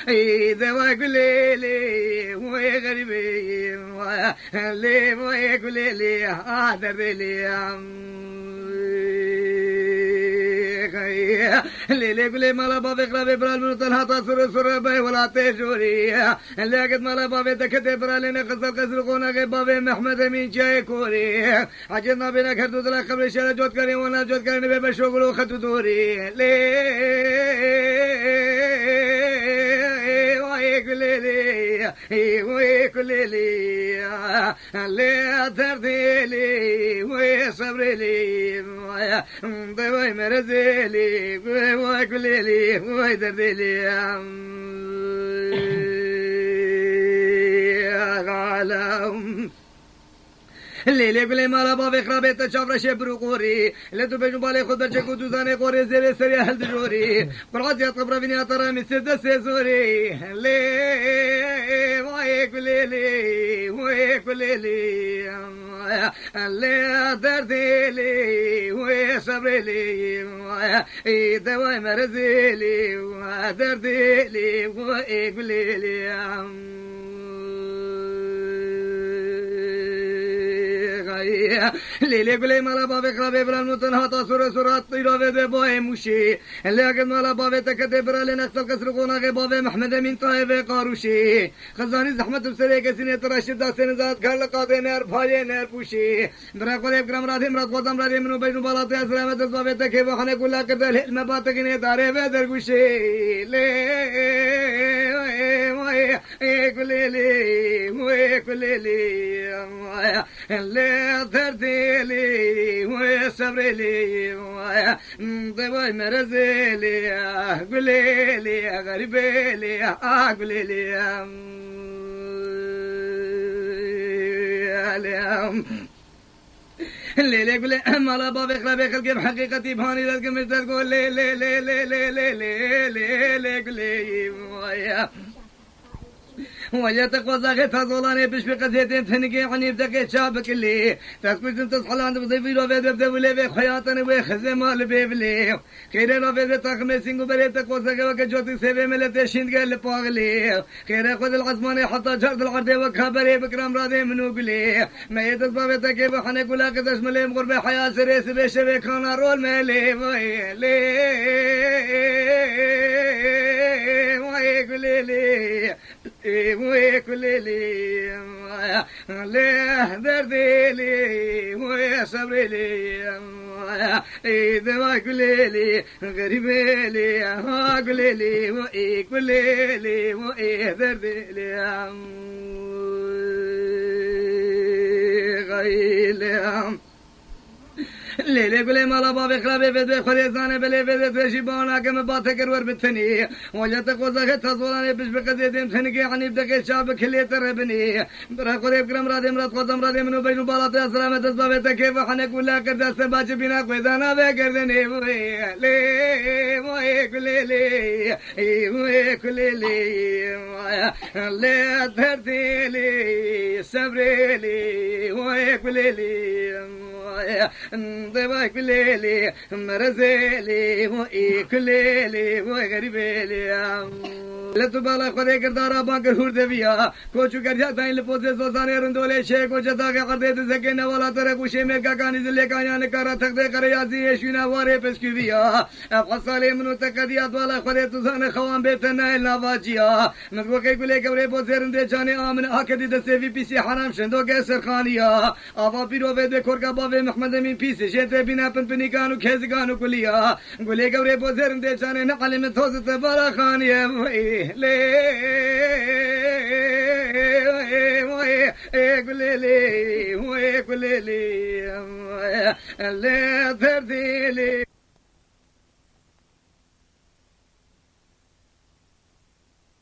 إذا وقليلي وغريبي لي ويقليلي هذا لي ليلي قلي مالا بابي قلبي برال من تنها سر سر باي ولا تجوري لقد مالا بابي تكتب برالنا قصر قصر قونا غي بابي محمد من جاي كوري عجلنا بنا خدو دلا قبل شارع جوت كري ونا جوت كري بشغل خدو دوري لي ويقلي ويقلي لا ترديلي ويصبرلي ضوي مرزلي ويقلي ويدردلي غالم لیلی گلی مالا با بخرابه تا چافرش بروقوری لتو بجنو بالي خود برچه کو دوزانه قوری زیر سری هل دجوری برعاد یاد قبر بینی آتارا میسر دست زوری لی وای گلیلی وای گلیلی لی دردیلی وای صبریلی وای دوای مرزیلی وای دردیلی وای گلیلی لیلی گلی مالا باوی خرابه برال نتنها تا سر سرات طیراوه ده بای موشی لیکن مالا باوی تکده برالی نقصل قصر قوناغ باوی محمد امین طایب قاروشی خزانی زحمت بسره کسینه تراشد داستین زاد کار لقاده نر پای نر پوشی برای قلیب گرام رادیم راد قدم رادیم منو بیشنو بالاتی از رحمت از باوی تکه وحنه کلا کرده الهلم باتکنه داره و درگوشی لی گلیلی گلیلی لا ترديلي وصبرلي ضوي مرزلي قليلي غريبلي قليلي ليلي قولي مالا بابي خلابي خلقي بحقيقتي بهاني لازم مش تقول لي لي لي لي لي لي لي لي قولي وجدت قوزاقي تظلاني بشبق زيتين تنقي عني بدقي شابك اللي تسكت تصحى عند بضيفي لو بيد بده ولا بي خياطني ويخزي مال بيبلي خير لو بيد تخمي سينغو بريت قوزاقي وكجوتي سيبي ملتي شين قال باغلي خير خذ العزماني حتى جرد العرض وكبري بكرام راضي منو قلي ما يتصبب تكيف حنا كلا قدش مليم غربة حياة سريس بشبه كان رول ملي ويلي ويقلي ويكللي لا درديلي ويصبرلي إذا ما كللي غريبلي قللي ويكللي ويدرديلي غيلي لیلی گلی مالا بابی خرابی بده خودی زانه بلی بده توشی بانا که مباته کرور بتنی وجدت قوزاقی تزولانی بش بقدیدیم تنگی عنیب دقی شاب کلی تربنی برای خودی بگرم رادیم راد قوزم رادیم منو بیشنو بالاتی اسلامت از بابی تکی و حنک ولا کرد دست باچ بینا قویدانا بگردنی لی موی کلیلی موی کلیلی لی تردیلی صبریلی موی کلیلی ضوي كليلي مرزيلي وإكليلي وغريبيلي لا تبالغ خدي كردارا بانك الهورد بيا كوچو كرجا تاين لپوزي زوزاني رندولي شي کو جدا کے قدے زکن والا ترے کوشے میں کا کانی زلے کایا نے کرا تک دے کریا زی شونا وارے پسکی بيا فصالي منو تکديات والا خدي تزان خوان بيتنا نواجيا مزو کے گلے گورے بوزرن دے جانے امن اكدي دسي في بي حرام شندو کے سرخانيا اوا بيرو دے کورگا باوے محمد امين بي سي جتے بنا پن کانو کھزگانو کلیا گلے گورے بوزرن دے جانے نقل توز تے بارا خانيا لي قولي لي لا تردي لي